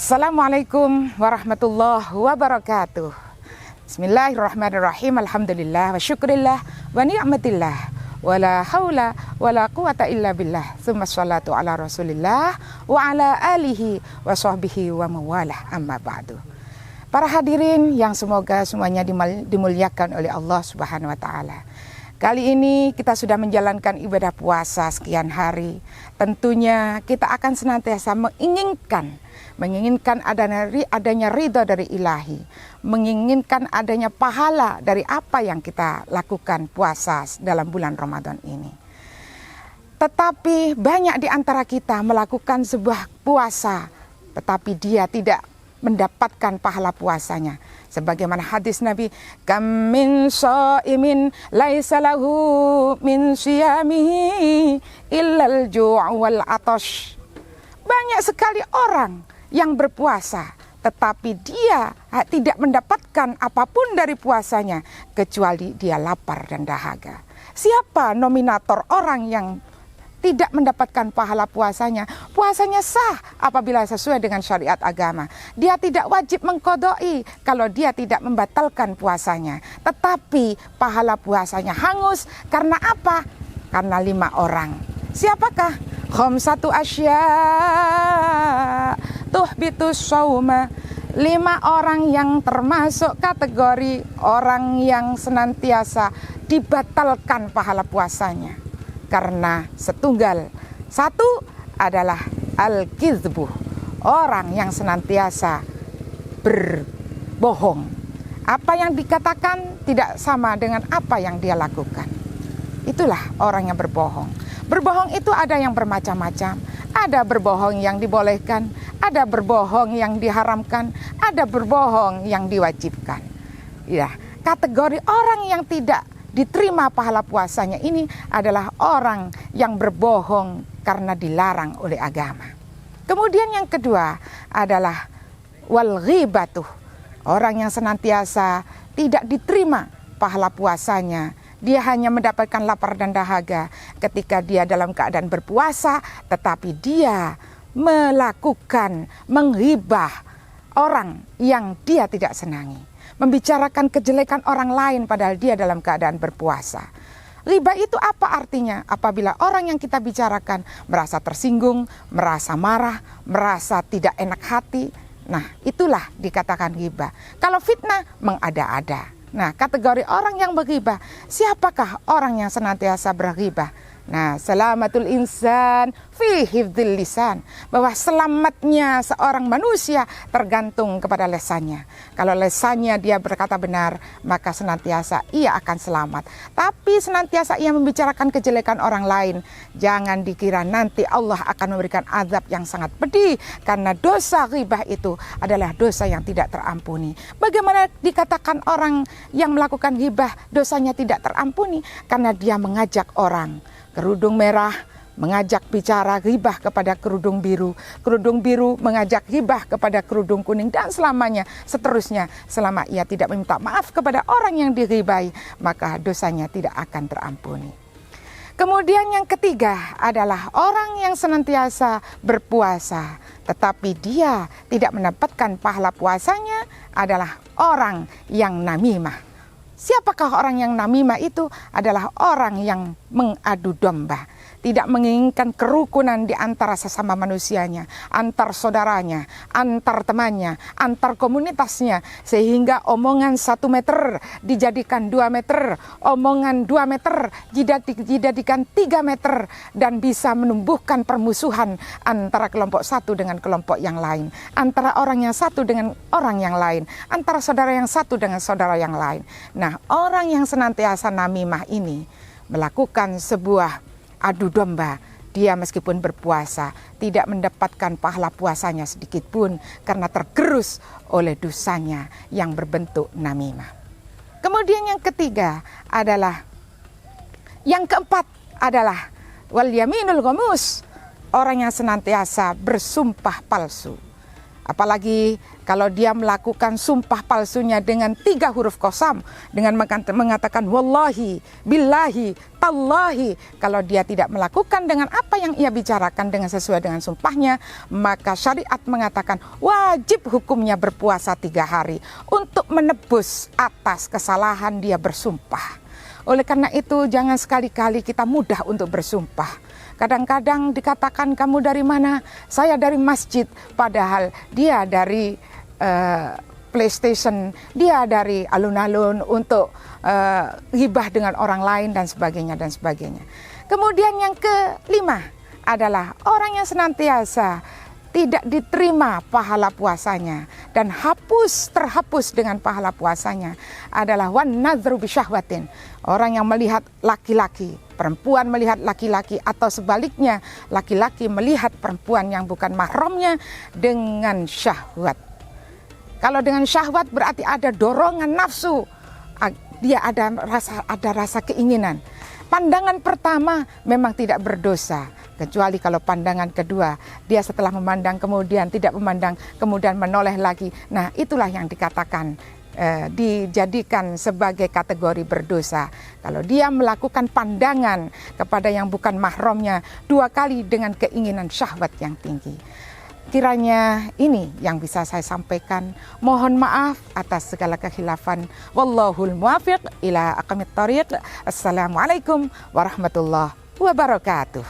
Assalamualaikum warahmatullahi wabarakatuh. Bismillahirrahmanirrahim. Alhamdulillah wa syukrillah wa ni'matillah wa la haula wa la quwata illa billah. Tsumma sholatu ala rasulillah wa ala alihi wa sahbihi wa mawalah, amma ba'du. Para hadirin yang semoga semuanya dimuliakan oleh Allah Subhanahu wa taala. Kali ini kita sudah menjalankan ibadah puasa sekian hari. Tentunya kita akan senantiasa menginginkan adanya ridha dari ilahi, menginginkan adanya pahala dari apa yang kita lakukan puasa dalam bulan Ramadan ini. Tetapi banyak di antara kita melakukan sebuah puasa, tetapi dia tidak mendapatkan pahala puasanya. Sebagaimana hadis Nabi, kam min shaimin laisa lahu min siyamihi illal ju' wal atash. Banyak sekali orang yang berpuasa, tetapi dia tidak mendapatkan apapun dari puasanya kecuali dia lapar dan dahaga. Siapa nominator orang yang tidak mendapatkan pahala puasanya? Puasanya sah apabila sesuai dengan syariat agama. Dia tidak wajib mengqadai kalau dia tidak membatalkan puasanya. Tetapi pahala puasanya hangus karena apa? Karena 5 orang. Siapakah? Khamsatu asya tuhbitus shauma. 5 orang yang termasuk kategori orang yang senantiasa dibatalkan pahala puasanya. Karena setunggal. Satu adalah al-kizbu, orang yang senantiasa berbohong. Apa yang dikatakan tidak sama dengan apa yang dia lakukan. Itulah orang yang berbohong. Berbohong itu ada yang bermacam-macam. Ada berbohong yang dibolehkan, ada berbohong yang diharamkan, ada berbohong yang diwajibkan. Ya, kategori orang yang tidak diterima pahala puasanya ini adalah orang yang berbohong karena dilarang oleh agama. Kemudian yang kedua adalah wal ghibatuh, orang yang senantiasa tidak diterima pahala puasanya. Dia hanya mendapatkan lapar dan dahaga ketika dia dalam keadaan berpuasa, tetapi dia melakukan menghibah orang yang dia tidak senangi, membicarakan kejelekan orang lain padahal dia dalam keadaan berpuasa. Riba itu apa artinya? Apabila orang yang kita bicarakan merasa tersinggung, merasa marah, merasa tidak enak hati. Nah, itulah dikatakan riba. Kalau fitnah, mengada-ada. Nah, kategori orang yang berghibah, siapakah orang yang senantiasa berghibah? Nah, selamatul insan fi hifdzil lisan, bahwa selamatnya seorang manusia tergantung kepada lesannya. Kalau lesannya dia berkata benar, maka senantiasa ia akan selamat. Tapi senantiasa ia membicarakan kejelekan orang lain, jangan dikira nanti Allah akan memberikan azab yang sangat pedih, karena dosa ghibah itu adalah dosa yang tidak terampuni. Bagaimana dikatakan orang yang melakukan ghibah dosanya tidak terampuni? Karena dia mengajak orang kerudung merah mengajak bicara ghibah kepada kerudung biru mengajak ghibah kepada kerudung kuning, dan seterusnya selama ia tidak meminta maaf kepada orang yang dighibahi, maka dosanya tidak akan terampuni. Kemudian yang ketiga adalah orang yang senantiasa berpuasa tetapi dia tidak mendapatkan pahala puasanya adalah orang yang namimah. Siapakah orang yang namimah itu? Adalah orang yang mengadu domba, tidak menginginkan kerukunan di antara sesama manusianya, antar saudaranya, antar temannya, antar komunitasnya, sehingga omongan 1 meter dijadikan 2 meter, omongan 2 meter dijadikan 3 meter, dan bisa menumbuhkan permusuhan antara kelompok satu dengan kelompok yang lain, antara orang yang satu dengan orang yang lain, antara saudara yang satu dengan saudara yang lain. Nah, orang yang senantiasa namimah ini melakukan sebuah adu domba. Dia meskipun berpuasa tidak mendapatkan pahala puasanya sedikit pun karena tergerus oleh dosanya yang berbentuk namimah. Kemudian yang ketiga adalah, yang keempat adalah wal yaminul ghamus, orang yang senantiasa bersumpah palsu. Apalagi kalau dia melakukan sumpah palsunya dengan 3 huruf qasam, dengan mengatakan wallahi, billahi, tallahi. Kalau dia tidak melakukan dengan apa yang ia bicarakan dengan sesuai dengan sumpahnya, maka syariat mengatakan wajib hukumnya berpuasa 3 hari untuk menebus atas kesalahan dia bersumpah. Oleh karena itu jangan sekali-kali kita mudah untuk bersumpah. Kadang-kadang dikatakan kamu dari mana? Saya dari masjid. Padahal dia dari PlayStation, dia dari alun-alun untuk ghibah dengan orang lain dan sebagainya dan sebagainya. Kemudian yang kelima adalah orang yang senantiasa tidak diterima pahala puasanya dan terhapus dengan pahala puasanya adalah wan nadhru bisyahwatin. Orang yang melihat laki-laki, perempuan melihat laki-laki, atau sebaliknya laki-laki melihat perempuan yang bukan mahramnya dengan syahwat. Kalau dengan syahwat berarti ada dorongan nafsu, dia ada rasa keinginan. Pandangan pertama memang tidak berdosa, kecuali kalau pandangan kedua, dia setelah memandang kemudian tidak memandang, kemudian menoleh lagi. Nah, itulah yang dikatakan dijadikan sebagai kategori berdosa. Kalau dia melakukan pandangan kepada yang bukan mahramnya 2 kali dengan keinginan syahwat yang tinggi. Kiranya ini yang bisa saya sampaikan. Mohon maaf atas segala kekhilafan. Wallahul muwaffiq ila aqwamit thoriq. Assalamualaikum warahmatullahi wabarakatuh.